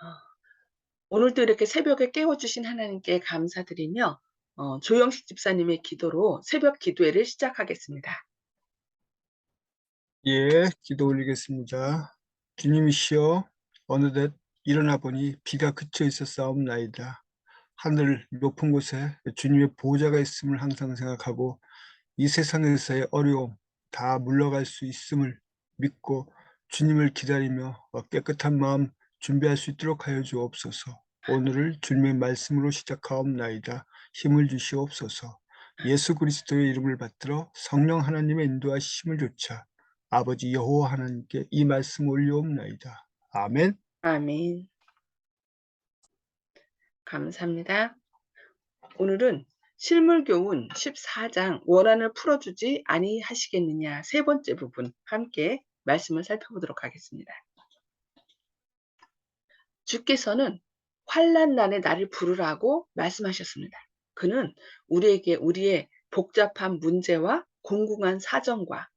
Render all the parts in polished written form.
어, 오늘도 이렇게 새벽에 깨워주신 하나님께 감사드리며 조영식 집사님의 기도로 새벽 기도회를 시작하겠습니다. 예, 기도 올리겠습니다. 주님이시여, 어느덧 일어나 보니 비가 그쳐 있었사옵나이다. 하늘 높은 곳에 주님의 보좌가 있음을 항상 생각하고 이 세상에서의 어려움 다 물러갈 수 있음을 믿고 주님을 기다리며 깨끗한 마음 준비할 수 있도록 하여 주옵소서. 오늘을 주님의 말씀으로 시작하옵나이다. 힘을 주시옵소서. 예수 그리스도의 이름을 받들어 성령 하나님의 인도하심을 조차 아버지 여호와 하나님께 이 말씀 올려옵나이다. 아멘. 아멘. 감사합니다. 오늘은 실물교훈 14장 원한을 풀어주지 아니하시겠느냐 세 번째 부분 함께 말씀을 살펴보도록 하겠습니다. 주께서는 환난날에 나를 부르라고 말씀하셨습니다. 그는 우리에게 우리의 복잡한 문제와 공공한 사정과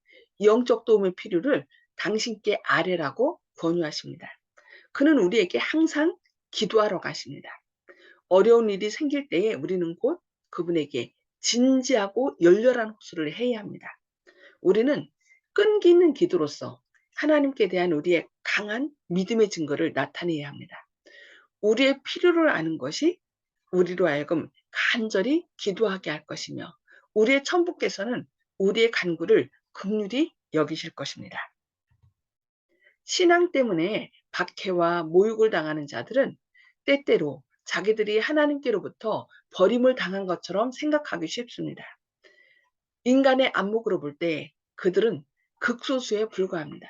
영적 도움의 필요를 당신께 아뢰라고 권유하십니다. 그는 우리에게 항상 기도하러 가십니다. 어려운 일이 생길 때에 우리는 곧 그분에게 진지하고 열렬한 호소를 해야 합니다. 우리는 끈기 있는 기도로서 하나님께 대한 우리의 강한 믿음의 증거를 나타내야 합니다. 우리의 필요를 아는 것이 우리로 하여금 간절히 기도하게 할 것이며 우리의 천부께서는 우리의 간구를 긍휼히 여기실 것입니다. 신앙 때문에 박해와 모욕을 당하는 자들은 때때로 자기들이 하나님께로부터 버림을 당한 것처럼 생각하기 쉽습니다. 인간의 안목으로 볼 때 그들은 극소수에 불과합니다.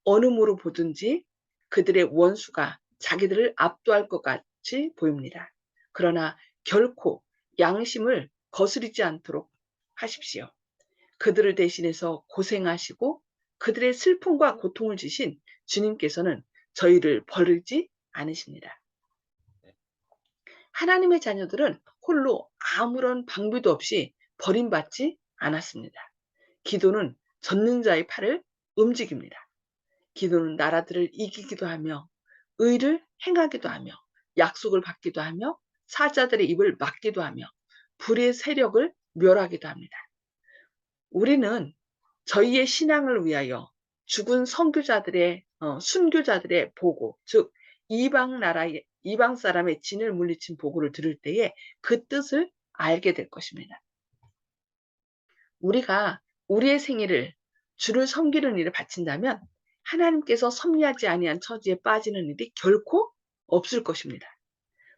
어느 모로 보든지 그들의 원수가 자기들을 압도할 것 같이 보입니다. 그러나 결코 양심을 거스르지 않도록 하십시오. 그들을 대신해서 고생하시고 그들의 슬픔과 고통을 지신 주님께서는 저희를 버리지 않으십니다. 하나님의 자녀들은 홀로 아무런 방비도 없이 버림받지 않았습니다. 기도는 전능자의 팔을 움직입니다. 기도는 나라들을 이기기도 하며 의를 행하기도 하며 약속을 받기도 하며 사자들의 입을 막기도 하며 불의 세력을 멸하기도 합니다. 우리는 저희의 신앙을 위하여 죽은 선교자들의 순교자들의 보고, 즉 이방 사람의 진을 물리친 보고를 들을 때에 그 뜻을 알게 될 것입니다. 우리가 우리의 생애를 주를 섬기는 일에 바친다면 하나님께서 섭리하지 아니한 처지에 빠지는 일이 결코 없을 것입니다.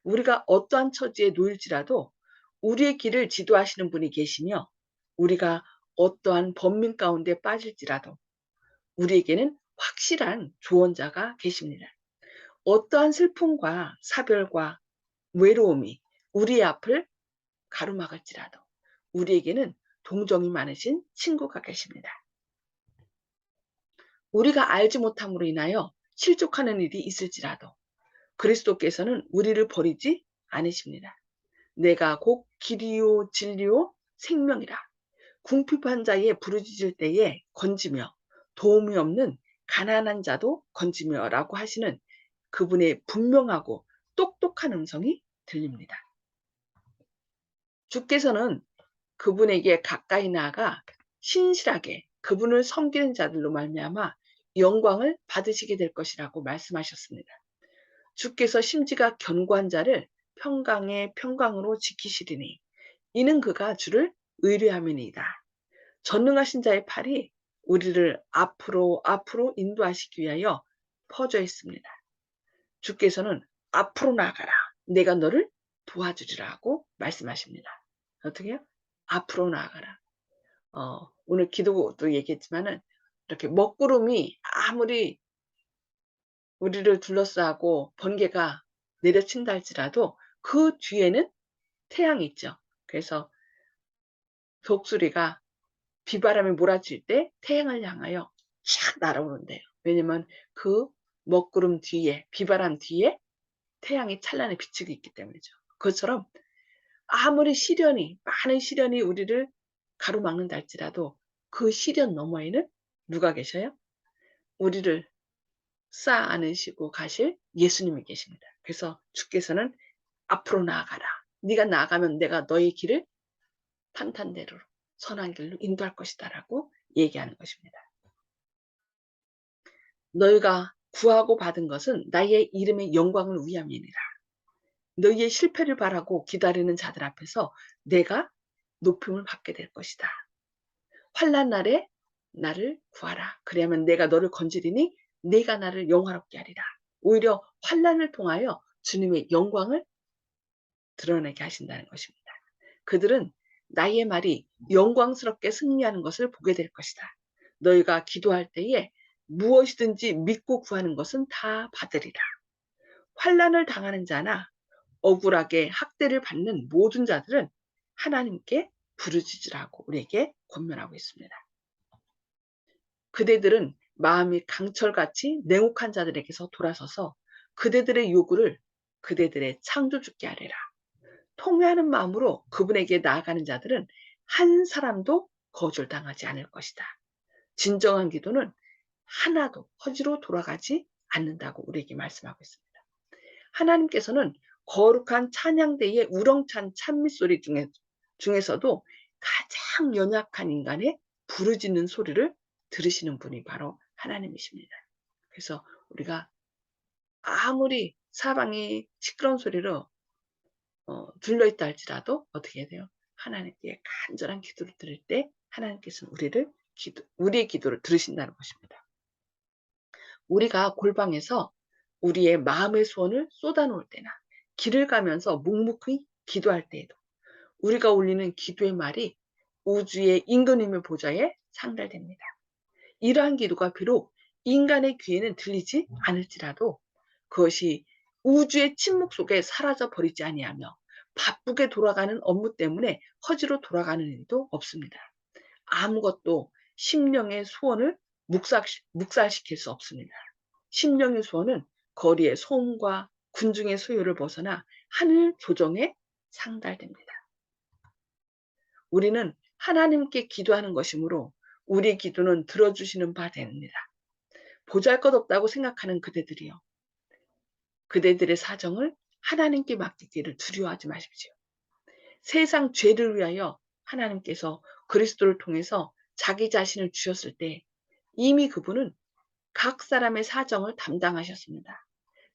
우리가 어떠한 처지에 놓일지라도 우리의 길을 지도하시는 분이 계시며 우리가 어떠한 번민 가운데 빠질지라도 우리에게는 확실한 조언자가 계십니다. 어떠한 슬픔과 사별과 외로움이 우리의 앞을 가로막을지라도 우리에게는 동정이 많으신 친구가 계십니다. 우리가 알지 못함으로 인하여 실족하는 일이 있을지라도 그리스도께서는 우리를 버리지 않으십니다. 내가 곧 길이요 진리요 생명이라. 궁핍한 자의 부르짖을 때에 건지며 도움이 없는 가난한 자도 건지며라고 하시는 그분의 분명하고 똑똑한 음성이 들립니다. 주께서는 그분에게 가까이 나아가 신실하게 그분을 섬기는 자들로 말미암아 영광을 받으시게 될 것이라고 말씀하셨습니다. 주께서 심지가 견고한 자를 평강의 평강으로 지키시리니 이는 그가 주를 의뢰함이니이다. 전능하신 자의 팔이 우리를 앞으로 인도하시기 위하여 퍼져 있습니다. 주께서는 앞으로 나아가라. 내가 너를 도와주리라고 말씀하십니다. 어떻게요? 앞으로 나아가라. 오늘 기도도 얘기했지만은 이렇게 먹구름이 아무리 우리를 둘러싸고 번개가 내려친다 할지라도 그 뒤에는 태양이 있죠. 그래서 독수리가 비바람이 몰아칠 때 태양을 향하여 촥 날아오는데요. 왜냐면 그 먹구름 뒤에, 비바람 뒤에 태양이 찬란히 비치고 있기 때문이죠. 그것처럼 아무리 많은 시련이 우리를 가로막는다 할지라도 그 시련 너머에는 누가 계셔요? 우리를 쌓아 안으시고 가실 예수님이 계십니다. 그래서 주께서는 앞으로 나아가라. 네가 나아가면 내가 너의 길을 탄탄대로 선한 길로 인도할 것이다라고 얘기하는 것입니다. 너희가 구하고 받은 것은 나의 이름의 영광을 위함이니라. 너희의 실패를 바라고 기다리는 자들 앞에서 내가 높임을 받게 될 것이다. 환난 날에 나를 구하라. 그래야면 내가 너를 건지리니 내가 나를 영화롭게 하리라. 오히려 환난을 통하여 주님의 영광을 드러내게 하신다는 것입니다. 그들은 나의 말이 영광스럽게 승리하는 것을 보게 될 것이다. 너희가 기도할 때에 무엇이든지 믿고 구하는 것은 다 받으리라. 환난을 당하는 자나 억울하게 학대를 받는 모든 자들은 하나님께 부르짖으라고 우리에게 권면하고 있습니다. 그대들은 마음이 강철같이 냉혹한 자들에게서 돌아서서 그대들의 요구를 그대들의 창조주께 하리라. 통회하는 마음으로 그분에게 나아가는 자들은 한 사람도 거절당하지 않을 것이다. 진정한 기도는 하나도 허지로 돌아가지 않는다고 우리에게 말씀하고 있습니다. 하나님께서는 거룩한 찬양대의 우렁찬 찬미소리 중에서도 가장 연약한 인간의 부르짖는 소리를 들으시는 분이 바로 하나님이십니다. 그래서 우리가 아무리 사방이 시끄러운 소리로 둘러있다 할지라도 어떻게 해야 돼요? 하나님께 간절한 기도를 드릴 때 하나님께서는 우리의 기도를 들으신다는 것입니다. 우리가 골방에서 우리의 마음의 소원을 쏟아놓을 때나 길을 가면서 묵묵히 기도할 때에도 우리가 올리는 기도의 말이 우주의 임금님의 보좌에 상달됩니다. 이러한 기도가 비록 인간의 귀에는 들리지 않을지라도 그것이 우주의 침묵 속에 사라져 버리지 아니하며 바쁘게 돌아가는 업무 때문에 허지로 돌아가는 일도 없습니다. 아무것도 심령의 소원을 묵살시킬 수 없습니다. 심령의 소원은 거리의 소음과 군중의 소요를 벗어나 하늘 조정에 상달됩니다. 우리는 하나님께 기도하는 것이므로 우리 기도는 들어주시는 바 됩니다. 보잘것없다고 생각하는 그대들이요. 그대들의 사정을 하나님께 맡기기를 두려워하지 마십시오. 세상 죄를 위하여 하나님께서 그리스도를 통해서 자기 자신을 주셨을 때 이미 그분은 각 사람의 사정을 담당하셨습니다.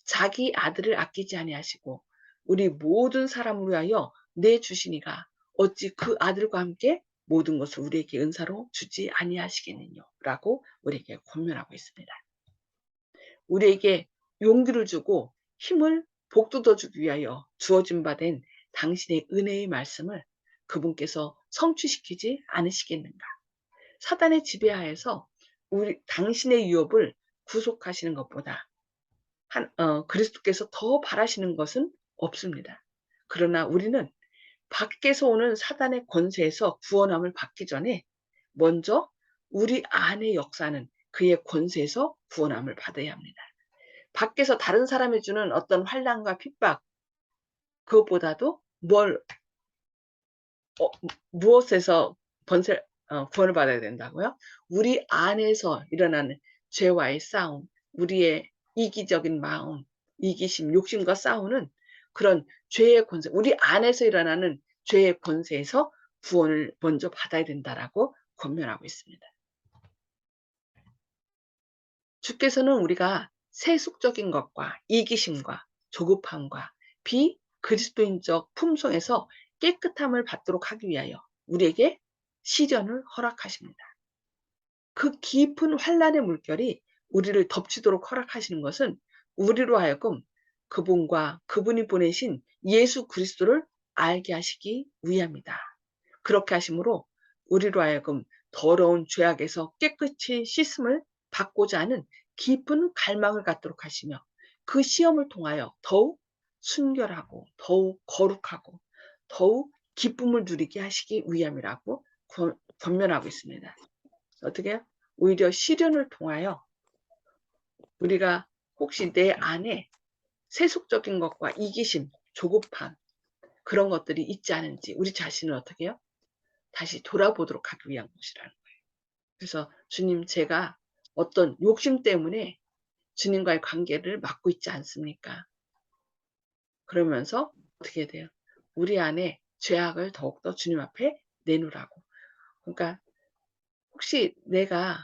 자기 아들을 아끼지 아니하시고 우리 모든 사람을 위하여 내주시니가 어찌 그 아들과 함께 모든 것을 우리에게 은사로 주지 아니하시겠느냐 라고 우리에게 권면하고 있습니다. 우리에게 용기를 주고 힘을 복돋아주기 위하여 주어진 바 된 당신의 은혜의 말씀을 그분께서 성취시키지 않으시겠는가. 사단의 지배하에서 당신의 유업을 구속하시는 것보다 그리스도께서 더 바라시는 것은 없습니다. 그러나 우리는 밖에서 오는 사단의 권세에서 구원함을 받기 전에 먼저 우리 안에 역사는 그의 권세에서 구원함을 받아야 합니다. 밖에서 다른 사람이 주는 어떤 환난과 핍박 그것보다도 무엇에서 구원을 받아야 된다고요? 우리 안에서 일어나는 죄와의 싸움, 우리의 이기적인 마음, 이기심, 욕심과 싸우는 그런 죄의 권세, 우리 안에서 일어나는 죄의 권세에서 구원을 먼저 받아야 된다라고 권면하고 있습니다. 주께서는 우리가 세속적인 것과 이기심과 조급함과 비그리스도인적 품성에서 깨끗함을 받도록 하기 위하여 우리에게 시련을 허락하십니다. 그 깊은 환난의 물결이 우리를 덮치도록 허락하시는 것은 우리로 하여금 그분과 그분이 보내신 예수 그리스도를 알게 하시기 위함이다. 그렇게 하심으로 우리로 하여금 더러운 죄악에서 깨끗이 씻음을 받고자 하는 깊은 갈망을 갖도록 하시며 그 시험을 통하여 더욱 순결하고 더욱 거룩하고 더욱 기쁨을 누리게 하시기 위함이라고 권면하고 있습니다. 어떻게 해요? 오히려 시련을 통하여 우리가 혹시 내 안에 세속적인 것과 이기심, 조급함 그런 것들이 있지 않은지 우리 자신을 어떻게 해요? 다시 돌아보도록 하기 위한 것이라는 거예요. 그래서 주님 제가 어떤 욕심 때문에 주님과의 관계를 맺고 있지 않습니까? 그러면서 어떻게 돼요? 우리 안에 죄악을 더욱더 주님 앞에 내놓으라고. 그러니까 혹시 내가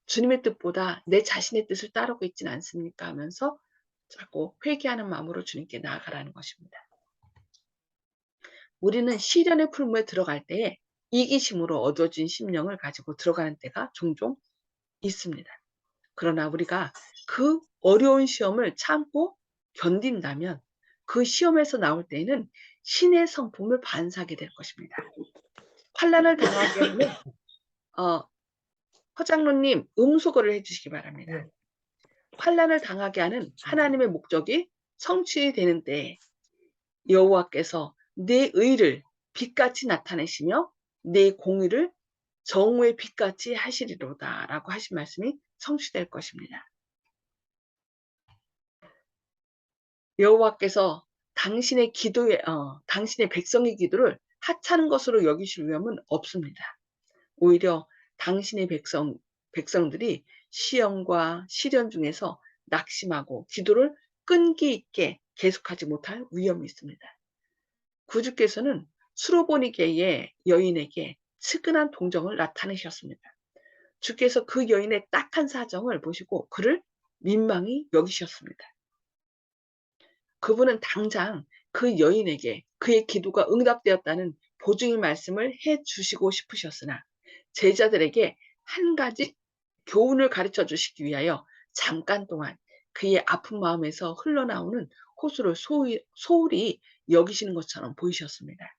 주님의 뜻보다 내 자신의 뜻을 따르고 있지는 않습니까? 하면서 자꾸 회개하는 마음으로 주님께 나아가라는 것입니다. 우리는 시련의 풀무에 들어갈 때에 이기심으로 얻어진 심령을 가지고 들어가는 때가 종종 있습니다. 그러나 우리가 그 어려운 시험을 참고 견딘다면 그 시험에서 나올 때에는 신의 성품을 반사하게 될 것입니다. 환난을 당하게 하는 허장로님 음소거를 해주시기 바랍니다. 환난을 당하게 하는 하나님의 목적이 성취되는 때에 여호와께서 내 의를 빛같이 나타내시며 내 공의를 정오의 빛같이 하시리로다 라고 하신 말씀이 성취될 것입니다. 여호와께서 당신의 당신의 백성의 기도를 하찮은 것으로 여기실 위험은 없습니다. 오히려 당신의 백성들이 시험과 시련 중에서 낙심하고 기도를 끈기 있게 계속하지 못할 위험이 있습니다. 구주께서는 수로보니게의 여인에게 측은한 동정을 나타내셨습니다. 주께서 그 여인의 딱한 사정을 보시고 그를 민망히 여기셨습니다. 그분은 당장 그 여인에게 그의 기도가 응답되었다는 보증의 말씀을 해 주시고 싶으셨으나 제자들에게 한 가지 교훈을 가르쳐 주시기 위하여 잠깐 동안 그의 아픈 마음에서 흘러나오는 호수를 소홀히 여기시는 것처럼 보이셨습니다.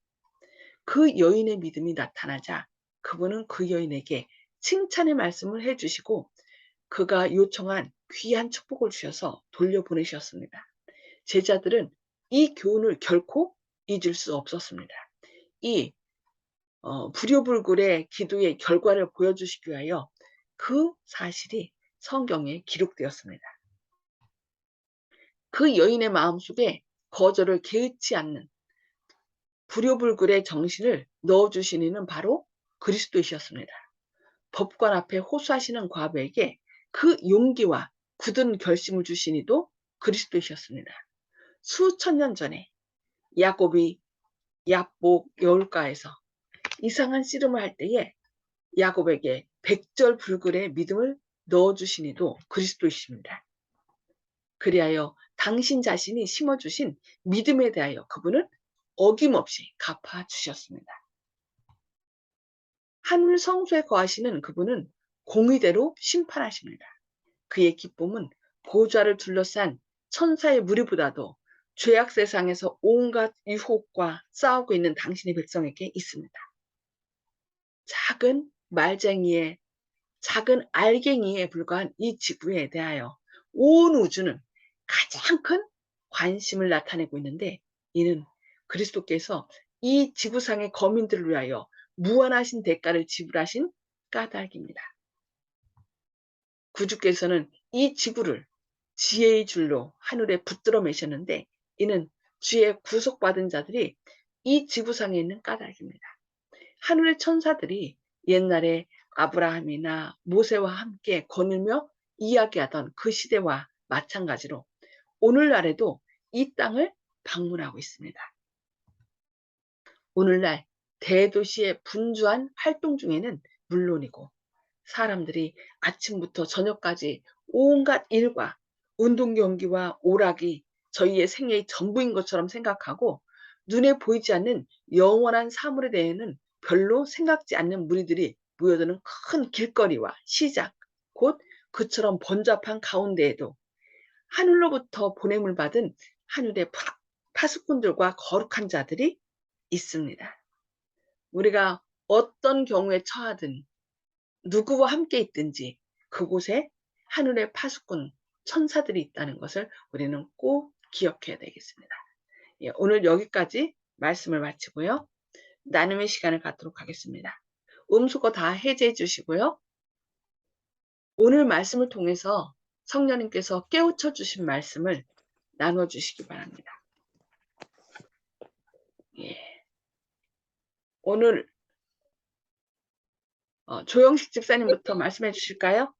그 여인의 믿음이 나타나자 그분은 그 여인에게 칭찬의 말씀을 해주시고 그가 요청한 귀한 축복을 주셔서 돌려보내셨습니다. 제자들은 이 교훈을 결코 잊을 수 없었습니다. 이 불효불굴의 기도의 결과를 보여주시기 위하여 그 사실이 성경에 기록되었습니다. 그 여인의 마음속에 거절을 개의치 않는 불효불굴의 정신을 넣어주신 이는 바로 그리스도이셨습니다. 법관 앞에 호소하시는 과부에게 그 용기와 굳은 결심을 주신 이도 그리스도이셨습니다. 수천 년 전에 야곱이 야복 여울가에서 이상한 씨름을 할 때에 야곱에게 백절불굴의 믿음을 넣어주신 이도 그리스도이십니다. 그리하여 당신 자신이 심어주신 믿음에 대하여 그분은 어김없이 갚아주셨습니다. 하늘 성소에 거하시는 그분은 공의대로 심판하십니다. 그의 기쁨은 보좌를 둘러싼 천사의 무리보다도 죄악 세상에서 온갖 유혹과 싸우고 있는 당신의 백성에게 있습니다. 작은 말쟁이의 작은 알갱이에 불과한 이 지구에 대하여 온 우주는 가장 큰 관심을 나타내고 있는데 이는 그리스도께서 이 지구상의 거민들을 위하여 무한하신 대가를 지불하신 까닭입니다. 구주께서는 이 지구를 지혜의 줄로 하늘에 붙들어 매셨는데 이는 주의 구속받은 자들이 이 지구상에 있는 까닭입니다. 하늘의 천사들이 옛날에 아브라함이나 모세와 함께 거닐며 이야기하던 그 시대와 마찬가지로 오늘날에도 이 땅을 방문하고 있습니다. 오늘날 대도시의 분주한 활동 중에는 물론이고 사람들이 아침부터 저녁까지 온갖 일과 운동 경기와 오락이 저희의 생애의 전부인 것처럼 생각하고 눈에 보이지 않는 영원한 사물에 대해서는 별로 생각지 않는 무리들이 모여드는 큰 길거리와 시장, 곧 그처럼 번잡한 가운데에도 하늘로부터 보냄을 받은 하늘의 파수꾼들과 거룩한 자들이 있습니다. 우리가 어떤 경우에 처하든 누구와 함께 있든지 그곳에 하늘의 파수꾼 천사들이 있다는 것을 우리는 꼭 기억해야 되겠습니다. 예, 오늘 여기까지 말씀을 마치고요. 나눔의 시간을 갖도록 하겠습니다. 음수거 다 해제해 주시고요. 오늘 말씀을 통해서 성령님께서 깨우쳐 주신 말씀을 나눠주시기 바랍니다. 예. 오늘 조영식 집사님부터 말씀해 주실까요?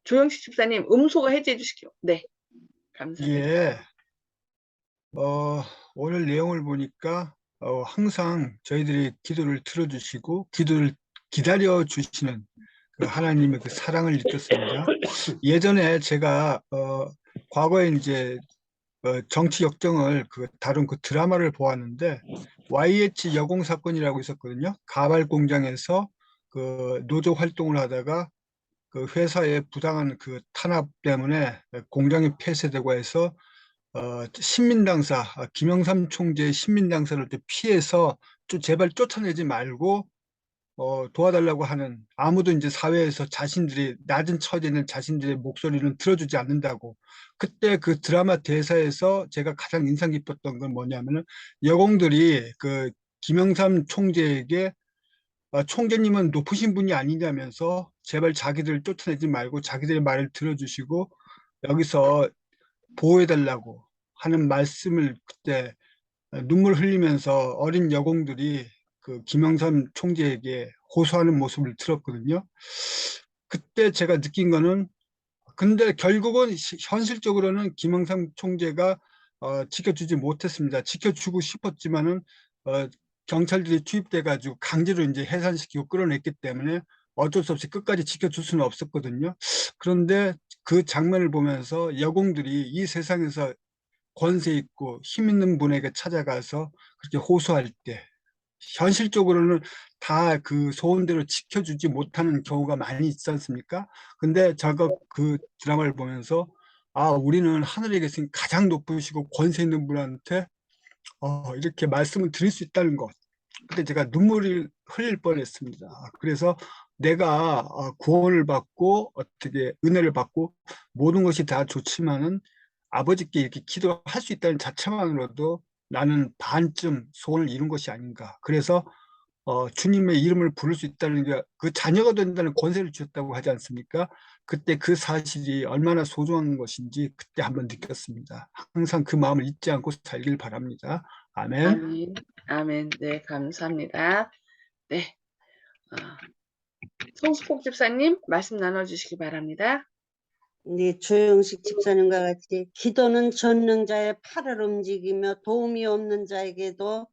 조영식 집사님 음소거 해제해 주시기요. 네, 감사합니다. 예, 오늘 내용을 보니까 항상 저희들이 기도를 들어주시고 기도를 기다려 주시는 그 하나님의 그 사랑을 느꼈습니다. 예전에 제가 과거에 이제 정치 역정을 다룬 그 드라마를 보았는데 YH 여공 사건이라고 있었거든요. 가발 공장에서 그 노조 활동을 하다가 그 회사의 부당한 그 탄압 때문에 공장이 폐쇄되고 해서 신민당사 김영삼 총재의 신민당사를 또 피해서 제발 쫓아내지 말고 도와달라고 하는, 아무도 이제 사회에서 자신들이 낮은 처지에 있는 자신들의 목소리는 들어주지 않는다고. 그때 그 드라마 대사에서 제가 가장 인상 깊었던 건 뭐냐면은 여공들이 그 김영삼 총재에게 총재님은 높으신 분이 아니냐면서 제발 자기들 쫓아내지 말고 자기들의 말을 들어주시고 여기서 보호해달라고 하는 말씀을 그때 눈물 흘리면서 어린 여공들이 그 김영삼 총재에게 호소하는 모습을 들었거든요. 그때 제가 느낀 거는, 근데 결국은 현실적으로는 김영삼 총재가 지켜주지 못했습니다. 지켜주고 싶었지만은 어, 경찰들이 투입돼 가지고 강제로 이제 해산시키고 끌어냈기 때문에 어쩔 수 없이 끝까지 지켜줄 수는 없었거든요. 그런데 그 장면을 보면서 여공들이 이 세상에서 권세 있고 힘 있는 분에게 찾아가서 그렇게 호소할 때 현실적으로는 다 그 소원대로 지켜주지 못하는 경우가 많이 있지 않습니까? 근데 제가 그 드라마를 보면서 우리는 하늘에 계신 가장 높으시고 권세 있는 분한테 이렇게 말씀을 드릴 수 있다는 것. 그때 제가 눈물을 흘릴 뻔했습니다. 그래서 내가 구원을 받고 어떻게 은혜를 받고 모든 것이 다 좋지만은 아버지께 이렇게 기도할 수 있다는 자체만으로도 나는 반쯤 소원을 이룬 것이 아닌가. 그래서 주님의 이름을 부를 수 있다는 게, 그 자녀가 된다는 권세를 주셨다고 하지 않습니까? 그때 그 사실이 얼마나 소중한 것인지 그때 한번 느꼈습니다. 항상 그 마음을 잊지 않고 살길 바랍니다. 아멘. 아멘, 아멘. 네, 감사합니다. 네, 송수폭 집사님 말씀 나눠주시기 바랍니다. 네, 조영식 집사님과 같이 기도는 전능자의 팔을 움직이며 도움이 없는 자에게도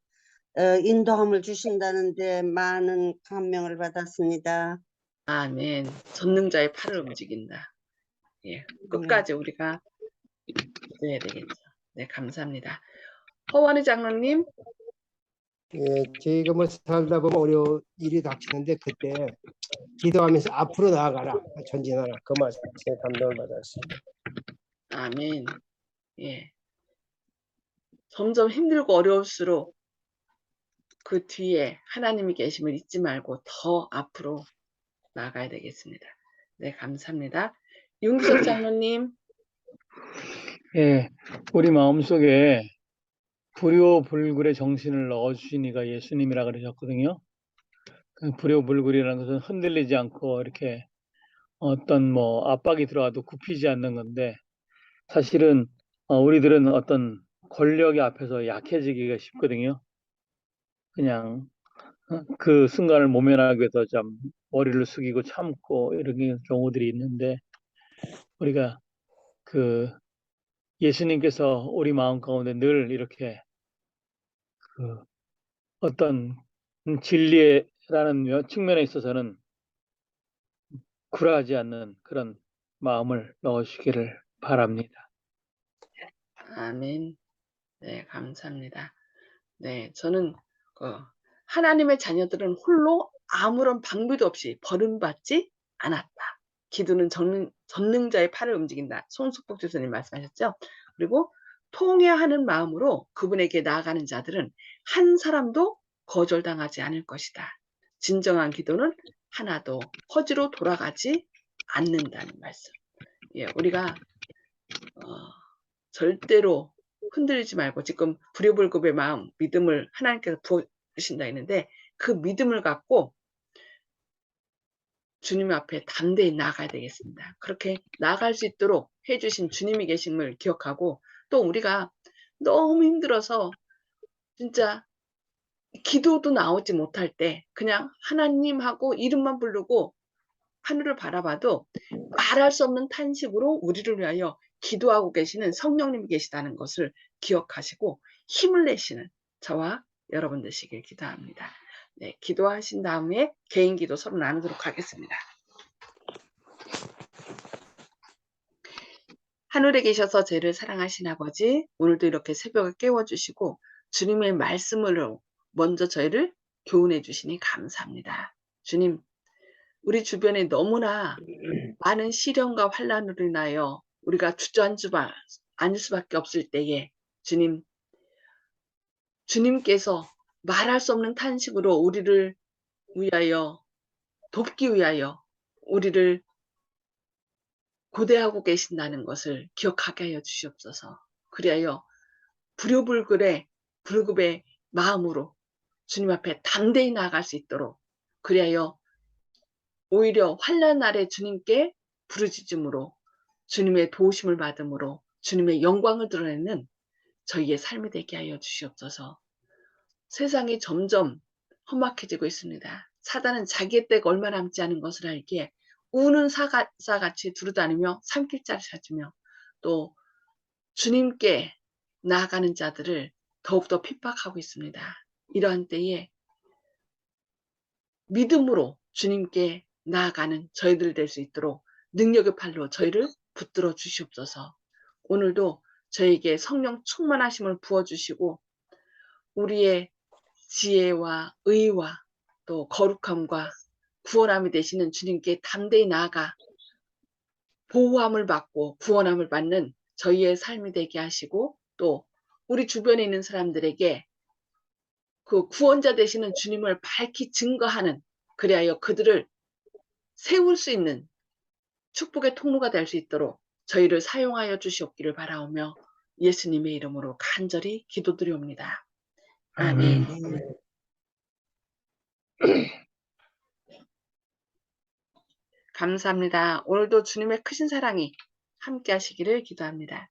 인도함을 주신다는데 많은 감명을 받았습니다. 아멘. 전능자의 팔을 움직인다. 예, 끝까지 우리가 기도해야 되겠죠. 네, 감사합니다. 허원희 장로님. 예, 저희가 뭐 살다 보면 어려운 일이 닥치는데 그때 기도하면서 앞으로 나아가라, 전진하라, 그 말씀에 감동을 받았습니다. 아멘. 예. 점점 힘들고 어려울수록 그 뒤에 하나님이 계심을 잊지 말고 더 앞으로 나가야 되겠습니다. 네, 감사합니다. 윤기석 장로님. 예, 우리 마음속에 불효불굴의 정신을 넣어주시니가 예수님이라 그러셨거든요. 그 불효불굴이라는 것은 흔들리지 않고 이렇게 어떤 뭐 압박이 들어와도 굽히지 않는 건데, 사실은 우리들은 어떤 권력의 앞에서 약해지기가 쉽거든요. 그냥 그 순간을 모면하기 위해서 좀 머리를 숙이고 참고 이런 경우들이 있는데, 우리가 그 예수님께서 우리 마음 가운데 늘 이렇게 그 어떤 진리라는 측면에 있어서는 굴하지 않는 그런 마음을 넣으시기를 바랍니다. 아멘. 네, 감사합니다. 네, 저는 하나님의 자녀들은 홀로 아무런 방비도 없이 버림받지 않았다. 기도는 전능자의 팔을 움직인다. 손숙복 교수님 말씀하셨죠? 그리고 통회하는 마음으로 그분에게 나아가는 자들은 한 사람도 거절당하지 않을 것이다. 진정한 기도는 하나도 허지로 돌아가지 않는다는 말씀. 예, 우리가 절대로 흔들리지 말고, 지금 불효불급의 마음, 믿음을 하나님께서 부어주신다 했는데 그 믿음을 갖고 주님 앞에 담대히 나아가야 되겠습니다. 그렇게 나아갈 수 있도록 해주신 주님이 계심을 기억하고, 또 우리가 너무 힘들어서 진짜 기도도 나오지 못할 때 그냥 하나님하고 이름만 부르고 하늘을 바라봐도 말할 수 없는 탄식으로 우리를 위하여 기도하고 계시는 성령님이 계시다는 것을 기억하시고 힘을 내시는 저와 여러분 되시길 기도합니다. 네, 기도하신 다음에 개인 기도 서로 나누도록 하겠습니다. 하늘에 계셔서 저희를 사랑하신 아버지, 오늘도 이렇게 새벽을 깨워주시고 주님의 말씀으로 먼저 저희를 교훈해 주시니 감사합니다. 주님, 우리 주변에 너무나 많은 시련과 환난으로 인하여 우리가 주저앉을 수밖에 없을 때에 주님, 주님께서 말할 수 없는 탄식으로 우리를 위하여 돕기 위하여 우리를 고대하고 계신다는 것을 기억하게 하여 주시옵소서. 그리하여 불효불급의 마음으로 주님 앞에 담대히 나아갈 수 있도록 그리하여 오히려 환난 날에 주님께 부르짖음으로 주님의 도우심을 받음으로 주님의 영광을 드러내는 저희의 삶이 되게 하여 주시옵소서. 세상이 점점 험악해지고 있습니다. 사단은 자기의 때가 얼마 남지 않은 것을 알기에 우는 사같이 두루다니며 산길자를 찾으며 또 주님께 나아가는 자들을 더욱더 핍박하고 있습니다. 이러한 때에 믿음으로 주님께 나아가는 저희들 될 수 있도록 능력의 팔로 저희를 붙들어 주시옵소서. 오늘도 저에게 성령 충만하심을 부어주시고 우리의 지혜와 의와 또 거룩함과 구원함이 되시는 주님께 담대히 나아가 보호함을 받고 구원함을 받는 저희의 삶이 되게 하시고 또 우리 주변에 있는 사람들에게 그 구원자 되시는 주님을 밝히 증거하는 그리하여 그들을 세울 수 있는 축복의 통로가 될 수 있도록 저희를 사용하여 주시옵기를 바라오며 예수님의 이름으로 간절히 기도드리옵니다. 아멘. 감사합니다. 오늘도 주님의 크신 사랑이 함께 하시기를 기도합니다.